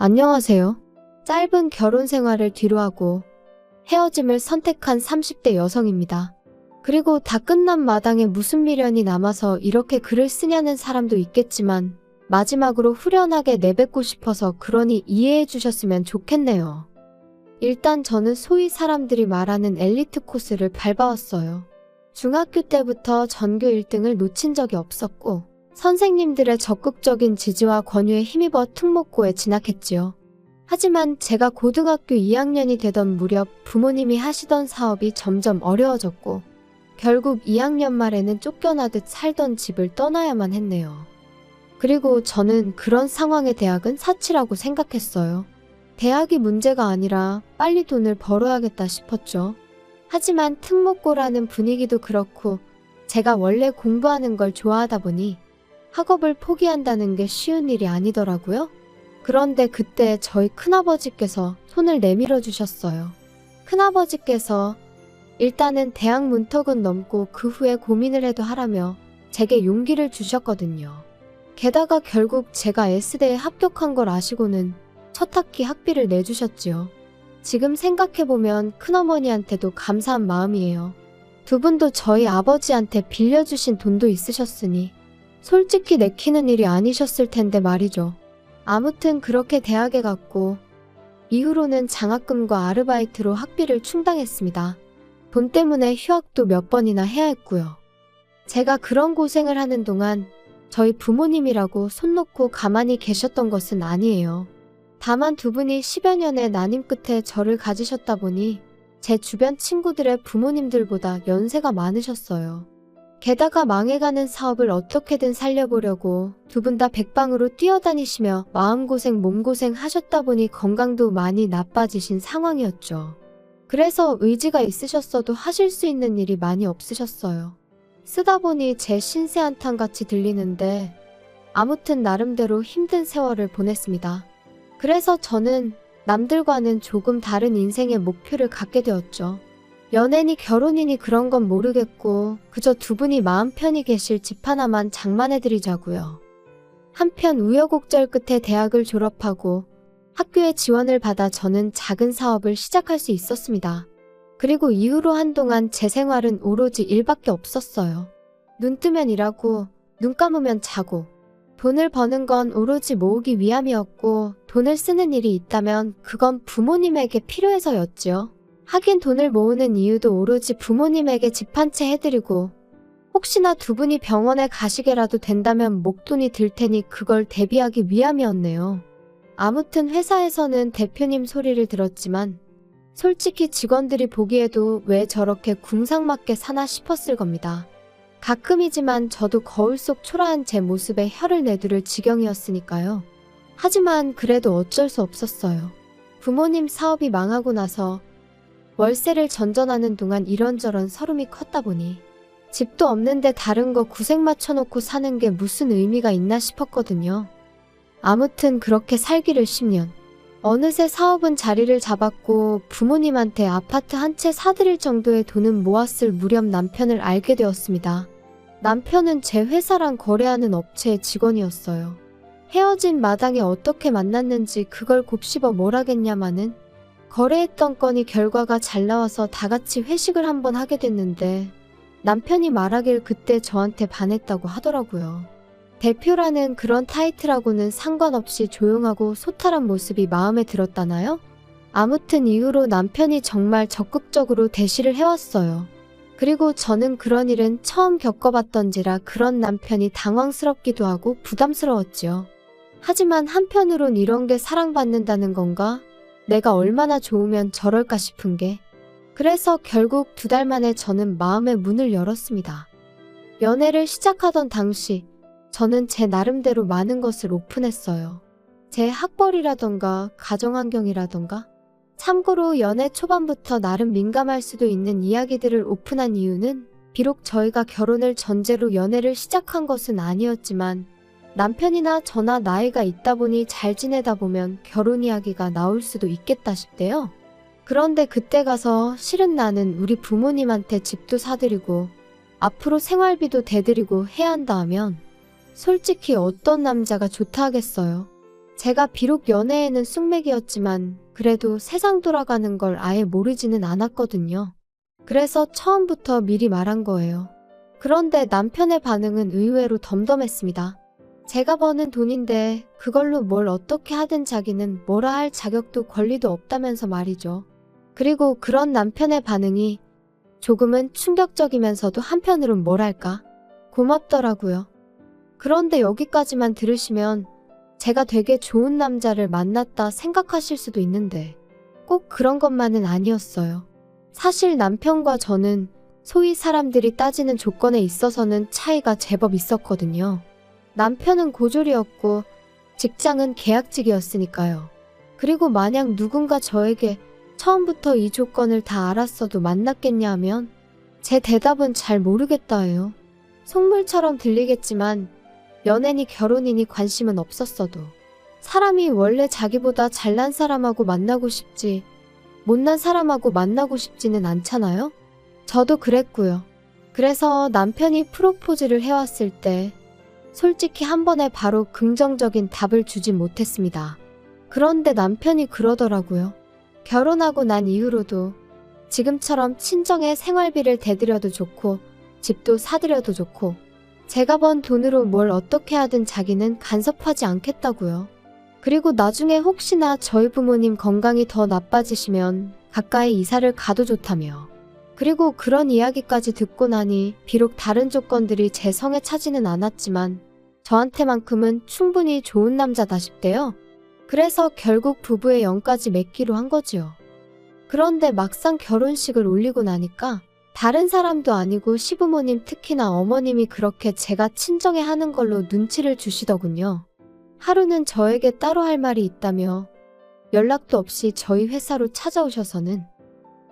안녕하세요. 짧은 결혼 생활을 뒤로하고 헤어짐을 선택한 30대 여성입니다. 그리고 다 끝난 마당에 무슨 미련이 남아서 이렇게 글을 쓰냐는 사람도 있겠지만 마지막으로 후련하게 내뱉고 싶어서 그러니 이해해 주셨으면 좋겠네요. 일단 저는 소위 사람들이 말하는 엘리트 코스를 밟아왔어요. 중학교 때부터 전교 1등을 놓친 적이 없었고 선생님들의 적극적인 지지와 권유에 힘입어 특목고에 진학했지요. 하지만 제가 고등학교 2학년이 되던 무렵 부모님이 하시던 사업이 점점 어려워졌고 결국 2학년 말에는 쫓겨나듯 살던 집을 떠나야만 했네요. 그리고 저는 그런 상황의 대학은 사치라고 생각했어요. 대학이 문제가 아니라 빨리 돈을 벌어야겠다 싶었죠. 하지만 특목고라는 분위기도 그렇고 제가 원래 공부하는 걸 좋아하다 보니 학업을 포기한다는 게 쉬운 일이 아니더라고요. 그런데 그때 저희 큰아버지께서 손을 내밀어 주셨어요. 큰아버지께서 일단은 대학 문턱은 넘고 그 후에 고민을 해도 하라며 제게 용기를 주셨거든요. 게다가 결국 제가 S대에 합격한 걸 아시고는 첫 학기 학비를 내주셨지요. 지금 생각해보면 큰어머니한테도 감사한 마음이에요. 두 분도 저희 아버지한테 빌려주신 돈도 있으셨으니 솔직히 내키는 일이 아니셨을 텐데 말이죠. 아무튼 그렇게 대학에 갔고 이후로는 장학금과 아르바이트로 학비를 충당했습니다. 돈 때문에 휴학도 몇 번이나 해야 했고요. 제가 그런 고생을 하는 동안 저희 부모님이라고 손 놓고 가만히 계셨던 것은 아니에요. 다만 두 분이 10여 년의 난임 끝에 저를 가지셨다 보니 제 주변 친구들의 부모님들보다 연세가 많으셨어요. 게다가 망해가는 사업을 어떻게든 살려보려고 두 분 다 백방으로 뛰어다니시며 마음고생 몸고생 하셨다 보니 건강도 많이 나빠지신 상황이었죠. 그래서 의지가 있으셨어도 하실 수 있는 일이 많이 없으셨어요. 쓰다 보니 제 신세 한탄같이 들리는데 아무튼 나름대로 힘든 세월을 보냈습니다. 그래서 저는 남들과는 조금 다른 인생의 목표를 갖게 되었죠. 연애니 결혼이니 그런 건 모르겠고 그저 두 분이 마음 편히 계실 집 하나만 장만해드리자고요. 한편 우여곡절 끝에 대학을 졸업하고 학교에 지원을 받아 저는 작은 사업을 시작할 수 있었습니다. 그리고 이후로 한동안 제 생활은 오로지 일밖에 없었어요. 눈 뜨면 일하고 눈 감으면 자고 돈을 버는 건 오로지 모으기 위함이었고 돈을 쓰는 일이 있다면 그건 부모님에게 필요해서였지요. 하긴 돈을 모으는 이유도 오로지 부모님에게 집 한 채 해드리고 혹시나 두 분이 병원에 가시게라도 된다면 목돈이 들 테니 그걸 대비하기 위함이었네요. 아무튼 회사에서는 대표님 소리를 들었지만 솔직히 직원들이 보기에도 왜 저렇게 궁상맞게 사나 싶었을 겁니다. 가끔이지만 저도 거울 속 초라한 제 모습에 혀를 내두를 지경이었으니까요. 하지만 그래도 어쩔 수 없었어요. 부모님 사업이 망하고 나서 월세를 전전하는 동안 이런저런 서름이 컸다 보니 집도 없는데 다른 거 구색 맞춰놓고 사는 게 무슨 의미가 있나 싶었거든요. 아무튼 그렇게 살기를 10년. 어느새 사업은 자리를 잡았고 부모님한테 아파트 한 채 사드릴 정도의 돈은 모았을 무렵 남편을 알게 되었습니다. 남편은 제 회사랑 거래하는 업체의 직원이었어요. 헤어진 마당에 어떻게 만났는지 그걸 곱씹어 뭘 하겠냐마는 거래했던 건이 결과가 잘 나와서 다 같이 회식을 한번 하게 됐는데 남편이 말하길 그때 저한테 반했다고 하더라고요. 대표라는 그런 타이틀하고는 상관없이 조용하고 소탈한 모습이 마음에 들었다나요? 아무튼 이후로 남편이 정말 적극적으로 대시를 해왔어요. 그리고 저는 그런 일은 처음 겪어봤던지라 그런 남편이 당황스럽기도 하고 부담스러웠지요. 하지만 한편으론 이런 게 사랑받는다는 건가? 내가 얼마나 좋으면 저럴까 싶은 게 그래서 결국 2달 만에 저는 마음의 문을 열었습니다. 연애를 시작하던 당시 저는 제 나름대로 많은 것을 오픈했어요. 제 학벌이라던가 가정환경이라던가 참고로 연애 초반부터 나름 민감할 수도 있는 이야기들을 오픈한 이유는 비록 저희가 결혼을 전제로 연애를 시작한 것은 아니었지만 남편이나 저나 나이가 있다 보니 잘 지내다 보면 결혼 이야기가 나올 수도 있겠다 싶대요. 그런데 그때 가서 실은 나는 우리 부모님한테 집도 사드리고 앞으로 생활비도 대드리고 해야 한다 하면 솔직히 어떤 남자가 좋다 하겠어요. 제가 비록 연애에는 쑥맥이었지만 그래도 세상 돌아가는 걸 아예 모르지는 않았거든요. 그래서 처음부터 미리 말한 거예요. 그런데 남편의 반응은 의외로 덤덤했습니다. 제가 버는 돈인데 그걸로 뭘 어떻게 하든 자기는 뭐라 할 자격도 권리도 없다면서 말이죠. 그리고 그런 남편의 반응이 조금은 충격적이면서도 한편으론 뭐랄까 고맙더라고요. 그런데 여기까지만 들으시면 제가 되게 좋은 남자를 만났다 생각하실 수도 있는데 꼭 그런 것만은 아니었어요. 사실 남편과 저는 소위 사람들이 따지는 조건에 있어서는 차이가 제법 있었거든요. 남편은 고졸이었고 직장은 계약직이었으니까요. 그리고 만약 누군가 저에게 처음부터 이 조건을 다 알았어도 만났겠냐 하면 제 대답은 잘 모르겠다예요. 속물처럼 들리겠지만 연애니 결혼이니 관심은 없었어도 사람이 원래 자기보다 잘난 사람하고 만나고 싶지 못난 사람하고 만나고 싶지는 않잖아요? 저도 그랬고요. 그래서 남편이 프로포즈를 해왔을 때 솔직히 한 번에 바로 긍정적인 답을 주진 못했습니다. 그런데 남편이 그러더라고요. 결혼하고 난 이후로도 지금처럼 친정에 생활비를 대드려도 좋고 집도 사드려도 좋고 제가 번 돈으로 뭘 어떻게 하든 자기는 간섭하지 않겠다고요. 그리고 나중에 혹시나 저희 부모님 건강이 더 나빠지시면 가까이 이사를 가도 좋다며. 그리고 그런 이야기까지 듣고 나니 비록 다른 조건들이 제 성에 차지는 않았지만 저한테만큼은 충분히 좋은 남자다 싶대요. 그래서 결국 부부의 영까지 맺기로 한 거지요. 그런데 막상 결혼식을 올리고 나니까 다른 사람도 아니고 시부모님 특히나 어머님이 그렇게 제가 친정에 하는 걸로 눈치를 주시더군요. 하루는 저에게 따로 할 말이 있다며 연락도 없이 저희 회사로 찾아오셔서는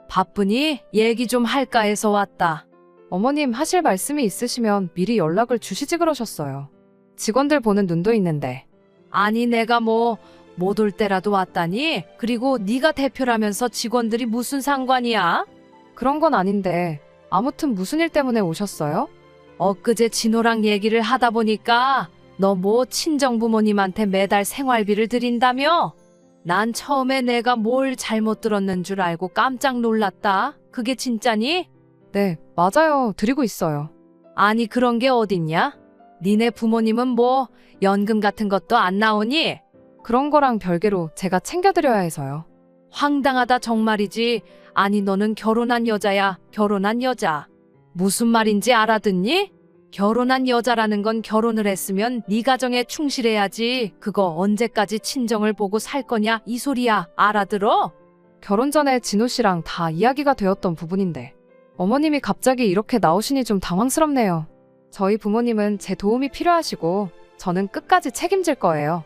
바쁘니? 얘기 좀 할까 해서 왔다. 어머님 하실 말씀이 있으시면 미리 연락을 주시지 그러셨어요. 직원들 보는 눈도 있는데. 아니 내가 뭐 못 올 때라도 왔다니? 그리고 네가 대표라면서 직원들이 무슨 상관이야? 그런 건 아닌데 아무튼 무슨 일 때문에 오셨어요? 엊그제 진호랑 얘기를 하다 보니까 너 뭐 친정 부모님한테 매달 생활비를 드린다며? 난 처음에 내가 뭘 잘못 들었는 줄 알고 깜짝 놀랐다. 그게 진짜니? 네, 맞아요. 드리고 있어요. 아니 그런 게 어딨냐? 니네 부모님은 뭐 연금 같은 것도 안 나오니? 그런 거랑 별개로 제가 챙겨드려야 해서요. 황당하다 정말이지. 아니 너는 결혼한 여자야. 결혼한 여자. 무슨 말인지 알아듣니? 결혼한 여자라는 건 결혼을 했으면 네 가정에 충실해야지. 그거 언제까지 친정을 보고 살 거냐 이 소리야. 알아들어? 결혼 전에 진호 씨랑 다 이야기가 되었던 부분인데 어머님이 갑자기 이렇게 나오시니 좀 당황스럽네요. 저희 부모님은 제 도움이 필요하시고 저는 끝까지 책임질 거예요.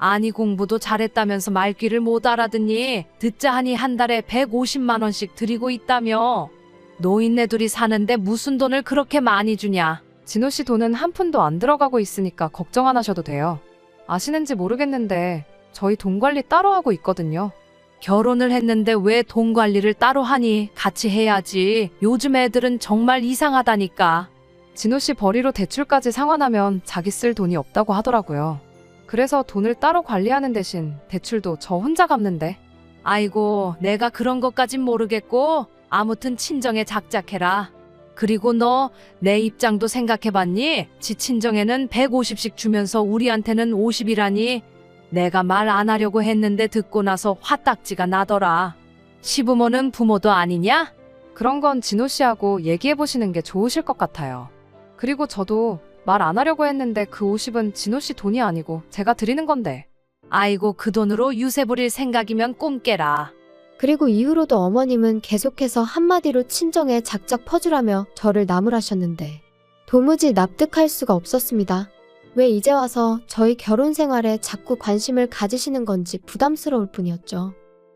아니 공부도 잘했다면서 말귀를 못 알아듣니? 듣자 하니 한 달에 150만 원씩 드리고 있다며. 노인네 둘이 사는데 무슨 돈을 그렇게 많이 주냐? 진호 씨 돈은 한 푼도 안 들어가고 있으니까 걱정 안 하셔도 돼요. 아시는지 모르겠는데 저희 돈 관리 따로 하고 있거든요. 결혼을 했는데 왜 돈 관리를 따로 하니? 같이 해야지. 요즘 애들은 정말 이상하다니까. 진호 씨 벌이로 대출까지 상환하면 자기 쓸 돈이 없다고 하더라고요. 그래서 돈을 따로 관리하는 대신 대출도 저 혼자 갚는데. 아이고 내가 그런 것까진 모르겠고 아무튼 친정에 작작해라. 그리고 너 내 입장도 생각해봤니? 지 친정에는 150씩 주면서 우리한테는 50이라니. 내가 말 안 하려고 했는데 듣고 나서 화딱지가 나더라. 시부모는 부모도 아니냐? 그런 건 진호 씨하고 얘기해보시는 게 좋으실 것 같아요. 그리고 저도 말 안 하려고 했는데 그 50은 진호 씨 돈이 아니고 제가 드리는 건데. 아이고 그 돈으로 유세 부릴 생각이면 꿈 깨라. 그리고 이후로도 어머님은 계속해서 한마디로 친정에 작작 퍼주라며 저를 나무라셨는데 도무지 납득할 수가 없었습니다. 왜 이제 와서 저희 결혼 생활에 자꾸 관심을 가지시는 건지 부담스러울 뿐이었죠.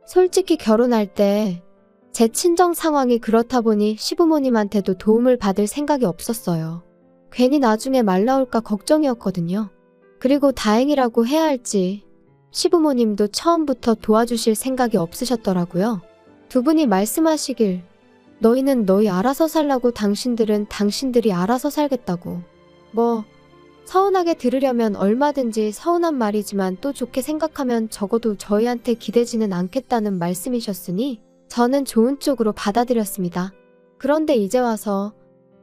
솔직히 결혼할 때 제 친정 상황이 그렇다 보니 시부모님한테도 도움을 받을 생각이 없었어요. 괜히 나중에 말 나올까 걱정이었거든요. 그리고 다행이라고 해야 할지 시부모님도 처음부터 도와주실 생각이 없으셨더라고요. 두 분이 말씀하시길 너희는 너희 알아서 살라고 당신들은 당신들이 알아서 살겠다고. 뭐 서운하게 들으려면 얼마든지 서운한 말이지만 또 좋게 생각하면 적어도 저희한테 기대지는 않겠다는 말씀이셨으니 저는 좋은 쪽으로 받아들였습니다. 그런데 이제 와서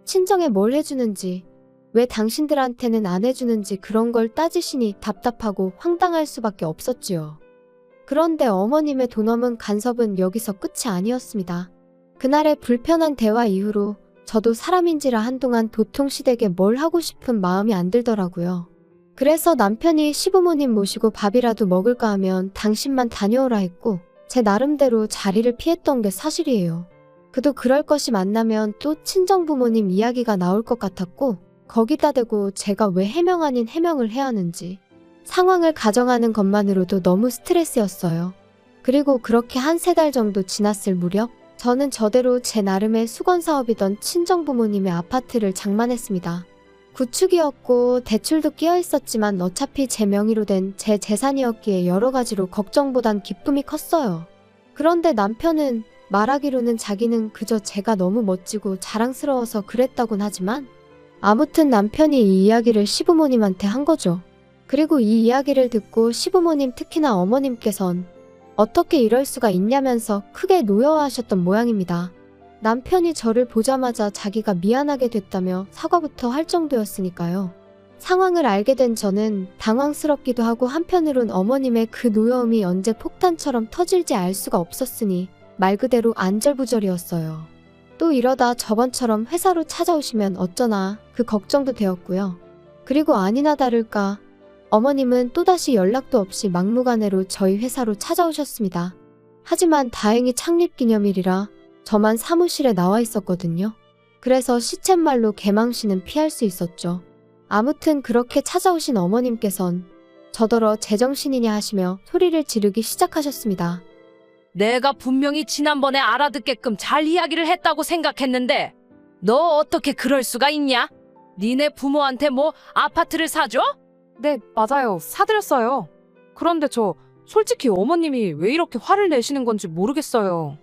친정에 뭘 해주는지, 왜 당신들한테는 안 해주는지 그런 걸 따지시니 답답하고 황당할 수밖에 없었지요. 그런데 어머님의 도넘은 간섭은 여기서 끝이 아니었습니다. 그날의 불편한 대화 이후로 저도 사람인지라 한동안 도통시댁에 뭘 하고 싶은 마음이 안 들더라고요. 그래서 남편이 시부모님 모시고 밥이라도 먹을까 하면 당신만 다녀오라 했고 제 나름대로 자리를 피했던 게 사실이에요. 그도 그럴 것이 만나면 또 친정부모님 이야기가 나올 것 같았고 거기다 대고 제가 왜 해명 아닌 해명을 해야 하는지 상황을 가정하는 것만으로도 너무 스트레스였어요. 그리고 그렇게 한 3달 정도 지났을 무렵 저는 저대로 제 나름의 수건사업이던 친정부모님의 아파트를 장만했습니다. 구축이었고 대출도 끼어 있었지만 어차피 제 명의로 된 제 재산이었기에 여러 가지로 걱정보단 기쁨이 컸어요. 그런데 남편은 말하기로는 자기는 그저 제가 너무 멋지고 자랑스러워서 그랬다곤 하지만 아무튼 남편이 이 이야기를 시부모님한테 한 거죠. 그리고 이 이야기를 듣고 시부모님 특히나 어머님께선 어떻게 이럴 수가 있냐면서 크게 노여워하셨던 모양입니다. 남편이 저를 보자마자 자기가 미안하게 됐다며 사과부터 할 정도였으니까요. 상황을 알게 된 저는 당황스럽기도 하고 한편으론 어머님의 그 노여움이 언제 폭탄처럼 터질지 알 수가 없었으니 말 그대로 안절부절이었어요. 또 이러다 저번처럼 회사로 찾아오시면 어쩌나 그 걱정도 되었고요. 그리고 아니나 다를까 어머님은 또다시 연락도 없이 막무가내로 저희 회사로 찾아오셨습니다. 하지만 다행히 창립기념일이라 저만 사무실에 나와 있었거든요. 그래서 시쳇말로 개망신은 피할 수 있었죠. 아무튼 그렇게 찾아오신 어머님께선 저더러 제정신이냐 하시며 소리를 지르기 시작하셨습니다. 내가 분명히 지난번에 알아듣게끔 잘 이야기를 했다고 생각했는데 너 어떻게 그럴 수가 있냐? 니네 부모한테 뭐 아파트를 사줘? 네, 맞아요. 사드렸어요. 그런데 저 솔직히 어머님이 왜 이렇게 화를 내시는 건지 모르겠어요.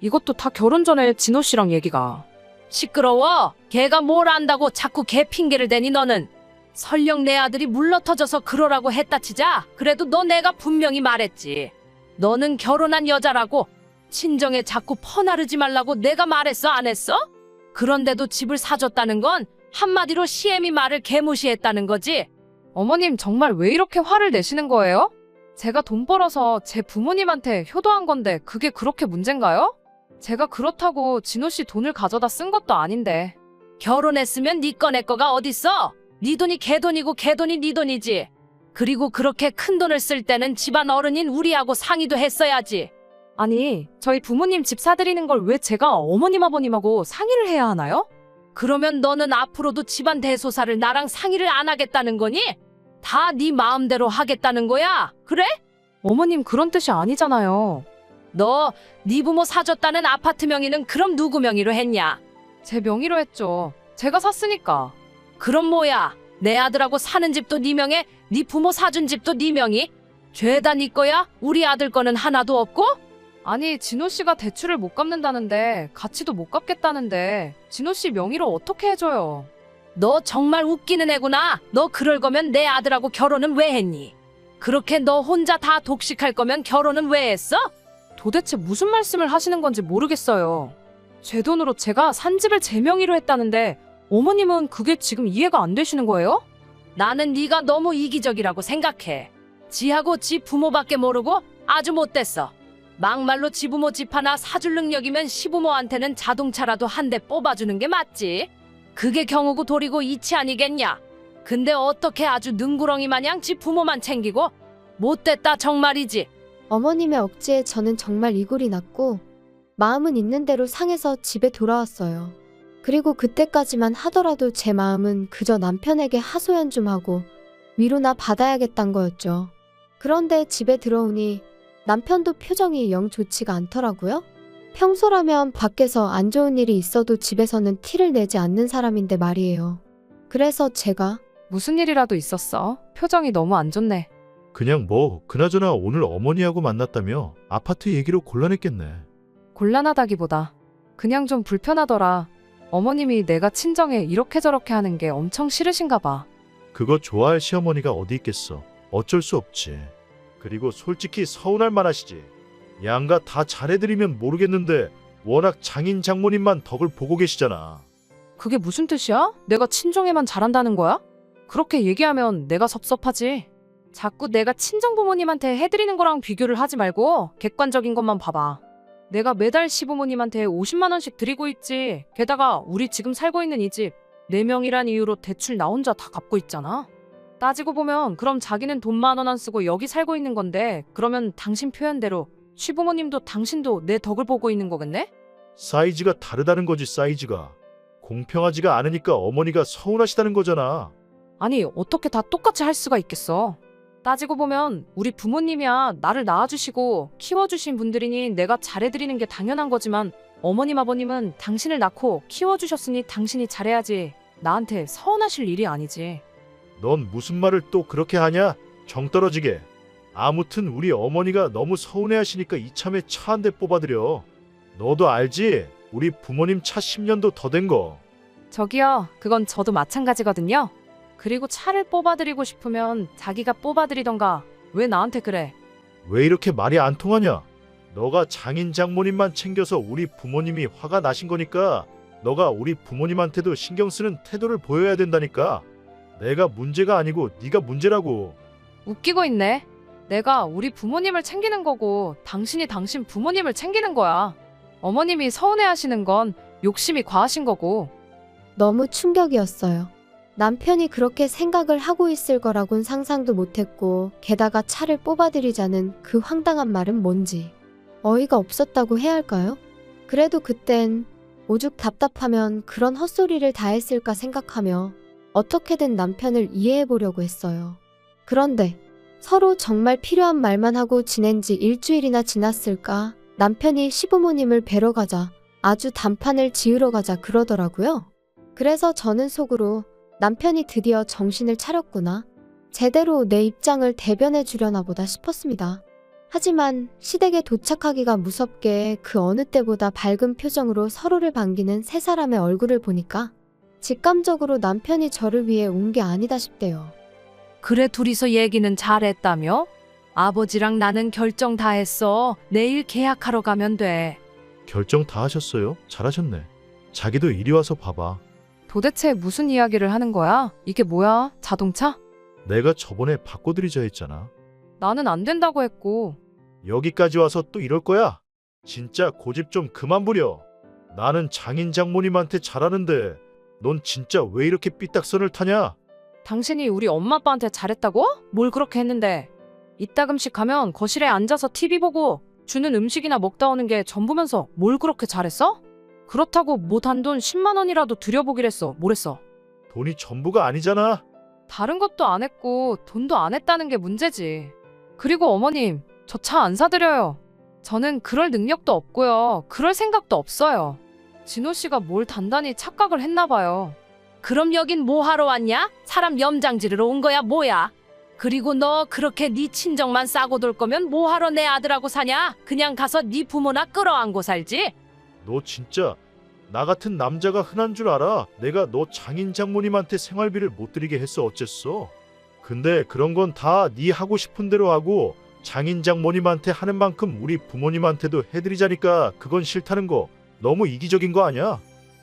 이것도 다 결혼 전에 진호 씨랑 얘기가. 시끄러워. 걔가 뭘 안다고 자꾸 걔 핑계를 대니 너는. 설령 내 아들이 물러터져서 그러라고 했다 치자. 그래도 너 내가 분명히 말했지. 너는 결혼한 여자라고 친정에 자꾸 퍼나르지 말라고 내가 말했어 안 했어? 그런데도 집을 사줬다는 건 한마디로 시애미 말을 개무시했다는 거지. 어머님 정말 왜 이렇게 화를 내시는 거예요? 제가 돈 벌어서 제 부모님한테 효도한 건데 그게 그렇게 문제인가요? 제가 그렇다고 진호 씨 돈을 가져다 쓴 것도 아닌데. 결혼했으면 네 거 내 거가 어딨어? 네 돈이 걔 돈이고 걔 돈이 네 돈이지. 그리고 그렇게 큰 돈을 쓸 때는 집안 어른인 우리하고 상의도 했어야지. 아니, 저희 부모님 집 사드리는 걸 왜 제가 어머님 아버님하고 상의를 해야 하나요? 그러면 너는 앞으로도 집안 대소사를 나랑 상의를 안 하겠다는 거니? 다 네 마음대로 하겠다는 거야? 그래? 어머님 그런 뜻이 아니잖아요. 너 네 부모 사줬다는 아파트 명의는 그럼 누구 명의로 했냐? 제 명의로 했죠. 제가 샀으니까. 그럼 뭐야? 내 아들하고 사는 집도 네 명에, 네 부모 사준 집도 네 명의? 죄다 네 거야? 우리 아들 거는 하나도 없고? 아니, 진호 씨가 대출을 못 갚는다는데 같이도 못 갚겠다는데 진호 씨 명의로 어떻게 해줘요? 너 정말 웃기는 애구나. 너 그럴 거면 내 아들하고 결혼은 왜 했니? 그렇게 너 혼자 다 독식할 거면 결혼은 왜 했어? 도대체 무슨 말씀을 하시는 건지 모르겠어요. 제 돈으로 제가 산 집을 제 명의로 했다는데 어머님은 그게 지금 이해가 안 되시는 거예요? 나는 네가 너무 이기적이라고 생각해. 지하고 지 부모밖에 모르고 아주 못됐어. 막말로 지 부모 집 하나 사줄 능력이면 시부모한테는 자동차라도 한 대 뽑아주는 게 맞지. 그게 경우고 도리고 이치 아니겠냐. 근데 어떻게 아주 능구렁이 마냥 지 부모만 챙기고. 못됐다 정말이지. 어머님의 억지에 저는 정말 이골이 났고 마음은 있는 대로 상해서 집에 돌아왔어요. 그리고 그때까지만 하더라도 제 마음은 그저 남편에게 하소연 좀 하고 위로나 받아야겠단 거였죠. 그런데 집에 들어오니 남편도 표정이 영 좋지가 않더라고요. 평소라면 밖에서 안 좋은 일이 있어도 집에서는 티를 내지 않는 사람인데 말이에요. 그래서 제가 무슨 일이라도 있었어? 표정이 너무 안 좋네. 그냥 뭐 그나저나 오늘 어머니하고 만났다며 아파트 얘기로 곤란했겠네. 곤란하다기보다 그냥 좀 불편하더라. 어머님이 내가 친정에 이렇게 저렇게 하는 게 엄청 싫으신가 봐. 그거 좋아할 시어머니가 어디 있겠어. 어쩔 수 없지. 그리고 솔직히 서운할 만하시지. 양가 다 잘해드리면 모르겠는데 워낙 장인 장모님만 덕을 보고 계시잖아. 그게 무슨 뜻이야? 내가 친정에만 잘한다는 거야? 그렇게 얘기하면 내가 섭섭하지. 자꾸 내가 친정부모님한테 해드리는 거랑 비교를 하지 말고 객관적인 것만 봐봐. 내가 매달 시부모님한테 50만 원씩 드리고 있지. 게다가 우리 지금 살고 있는 이 집 4명이란 이유로 대출 나 혼자 다 갚고 있잖아. 따지고 보면 그럼 자기는 돈 10,000원 안 쓰고 여기 살고 있는 건데 그러면 당신 표현대로 시부모님도 당신도 내 덕을 보고 있는 거겠네? 사이즈가 다르다는 거지, 사이즈가. 공평하지가 않으니까 어머니가 서운하시다는 거잖아. 아니 어떻게 다 똑같이 할 수가 있겠어. 따지고 보면 우리 부모님이야 나를 낳아주시고 키워주신 분들이니 내가 잘해드리는 게 당연한 거지만 어머님 아버님은 당신을 낳고 키워주셨으니 당신이 잘해야지 나한테 서운하실 일이 아니지. 넌 무슨 말을 또 그렇게 하냐? 정 떨어지게. 아무튼 우리 어머니가 너무 서운해하시니까 이참에 차 한 대 뽑아드려. 너도 알지? 우리 부모님 차 10년도 더 된 거. 저기요, 그건 저도 마찬가지거든요. 그리고 차를 뽑아드리고 싶으면 자기가 뽑아드리던가. 왜 나한테 그래? 왜 이렇게 말이 안 통하냐? 너가 장인 장모님만 챙겨서 우리 부모님이 화가 나신 거니까 너가 우리 부모님한테도 신경 쓰는 태도를 보여야 된다니까. 내가 문제가 아니고 네가 문제라고. 웃기고 있네. 내가 우리 부모님을 챙기는 거고 당신이 당신 부모님을 챙기는 거야. 어머님이 서운해하시는 건 욕심이 과하신 거고. 너무 충격이었어요. 남편이 그렇게 생각을 하고 있을 거라곤 상상도 못했고 게다가 차를 뽑아드리자는 그 황당한 말은 뭔지 어이가 없었다고 해야 할까요? 그래도 그땐 오죽 답답하면 그런 헛소리를 다 했을까 생각하며 어떻게든 남편을 이해해보려고 했어요. 그런데 서로 정말 필요한 말만 하고 지낸 지 일주일이나 지났을까 남편이 시부모님을 뵈러 가자 아주 단판을 지으러 가자 그러더라고요. 그래서 저는 속으로 남편이 드디어 정신을 차렸구나. 제대로 내 입장을 대변해 주려나 보다 싶었습니다. 하지만 시댁에 도착하기가 무섭게 그 어느 때보다 밝은 표정으로 서로를 반기는 세 사람의 얼굴을 보니까 직감적으로 남편이 저를 위해 온 게 아니다 싶대요. 그래 둘이서 얘기는 잘했다며? 아버지랑 나는 결정 다 했어. 내일 계약하러 가면 돼. 결정 다 하셨어요? 잘하셨네. 자기도 이리 와서 봐봐. 도대체 무슨 이야기를 하는 거야? 이게 뭐야? 자동차? 내가 저번에 바꿔드리자 했잖아. 나는 안 된다고 했고. 여기까지 와서 또 이럴 거야? 진짜 고집 좀 그만 부려. 나는 장인 장모님한테 잘하는데 넌 진짜 왜 이렇게 삐딱선을 타냐? 당신이 우리 엄마 아빠한테 잘했다고? 뭘 그렇게 했는데? 이따금씩 가면 거실에 앉아서 TV 보고 주는 음식이나 먹다 오는 게 전부면서 뭘 그렇게 잘했어? 그렇다고 뭐 단돈 10만 원이라도 들여보기랬어. 뭐랬어? 돈이 전부가 아니잖아. 다른 것도 안 했고 돈도 안 했다는 게 문제지. 그리고 어머님, 저 차 안 사드려요. 저는 그럴 능력도 없고요. 그럴 생각도 없어요. 진호 씨가 뭘 단단히 착각을 했나 봐요. 그럼 여긴 뭐 하러 왔냐? 사람 염장 지르러 온 거야 뭐야? 그리고 너 그렇게 네 친정만 싸고 돌 거면 뭐 하러 내 아들하고 사냐? 그냥 가서 네 부모나 끌어안고 살지? 너 진짜 나 같은 남자가 흔한 줄 알아? 내가 너 장인 장모님한테 생활비를 못 드리게 했어 어쨌어? 근데 그런 건 다 네 하고 싶은 대로 하고 장인 장모님한테 하는 만큼 우리 부모님한테도 해드리자니까 그건 싫다는 거 너무 이기적인 거 아니야?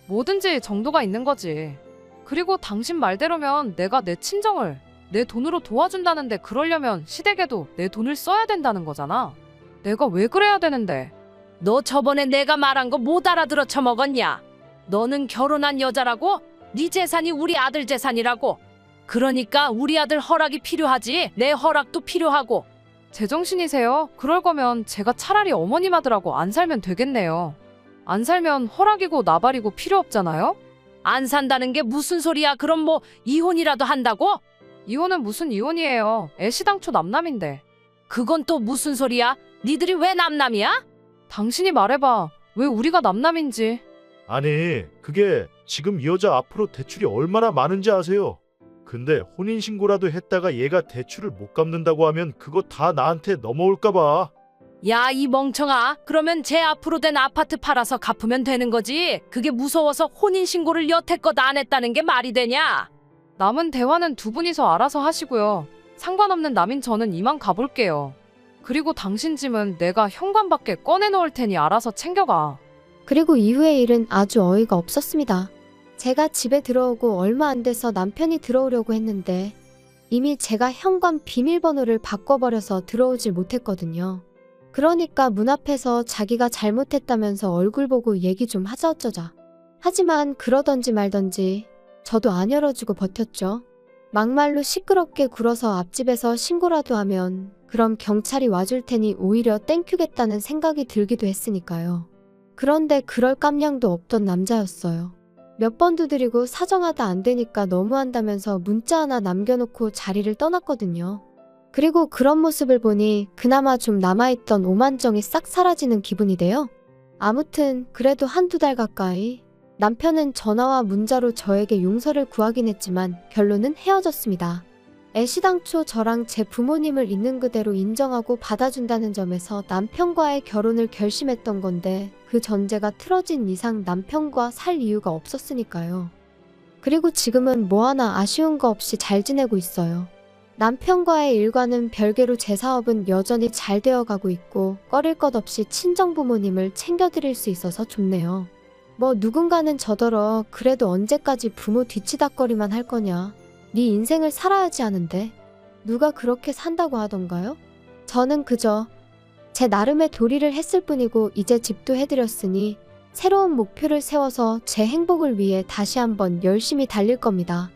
뭐든지 정도가 있는 거지. 그리고 당신 말대로면 내가 내 친정을 내 돈으로 도와준다는데 그러려면 시댁에도 내 돈을 써야 된다는 거잖아. 내가 왜 그래야 되는데? 너 저번에 내가 말한 거 못 알아들어 처먹었냐? 너는 결혼한 여자라고? 네 재산이 우리 아들 재산이라고. 그러니까 우리 아들 허락이 필요하지. 내 허락도 필요하고. 제정신이세요? 그럴 거면 제가 차라리 어머님 아들하고 안 살면 되겠네요. 안 살면 허락이고 나발이고 필요 없잖아요? 안 산다는 게 무슨 소리야? 그럼 뭐 이혼이라도 한다고? 이혼은 무슨 이혼이에요. 애시당초 남남인데. 그건 또 무슨 소리야? 니들이 왜 남남이야? 당신이 말해봐. 왜 우리가 남남인지. 아니 그게 지금 이 여자 앞으로 대출이 얼마나 많은지 아세요? 근데 혼인신고라도 했다가 얘가 대출을 못 갚는다고 하면 그거 다 나한테 넘어올까 봐. 야, 이 멍청아. 그러면 제 앞으로 된 아파트 팔아서 갚으면 되는 거지. 그게 무서워서 혼인신고를 여태껏 안 했다는 게 말이 되냐? 남은 대화는 두 분이서 알아서 하시고요. 상관없는 남인 저는 이만 가볼게요. 그리고 당신 짐은 내가 현관밖에 꺼내놓을 테니 알아서 챙겨가. 그리고 이후의 일은 아주 어이가 없었습니다. 제가 집에 들어오고 얼마 안 돼서 남편이 들어오려고 했는데 이미 제가 현관 비밀번호를 바꿔버려서 들어오질 못했거든요. 그러니까 문 앞에서 자기가 잘못했다면서 얼굴 보고 얘기 좀 하자 어쩌자. 하지만 그러던지 말던지 저도 안 열어주고 버텼죠. 막말로 시끄럽게 굴어서 앞집에서 신고라도 하면 그럼 경찰이 와줄 테니 오히려 땡큐겠다는 생각이 들기도 했으니까요. 그런데 그럴 깜냥도 없던 남자였어요. 몇 번 두드리고 사정하다 안 되니까 너무한다면서 문자 하나 남겨놓고 자리를 떠났거든요. 그리고 그런 모습을 보니 그나마 좀 남아있던 오만정이 싹 사라지는 기분이 돼요. 아무튼 그래도 한두 달 가까이 남편은 전화와 문자로 저에게 용서를 구하긴 했지만 결론은 헤어졌습니다. 애시당초 저랑 제 부모님을 있는 그대로 인정하고 받아준다는 점에서 남편과의 결혼을 결심했던 건데 그 전제가 틀어진 이상 남편과 살 이유가 없었으니까요. 그리고 지금은 뭐 하나 아쉬운 거 없이 잘 지내고 있어요. 남편과의 일과는 별개로 제 사업은 여전히 잘 되어가고 있고 꺼릴 것 없이 친정부모님을 챙겨드릴 수 있어서 좋네요. 뭐 누군가는 저더러 그래도 언제까지 부모 뒤치다꺼리만 할 거냐. 네 인생을 살아야지 하는데 누가 그렇게 산다고 하던가요? 저는 그저 제 나름의 도리를 했을 뿐이고 이제 집도 해드렸으니 새로운 목표를 세워서 제 행복을 위해 다시 한번 열심히 달릴 겁니다.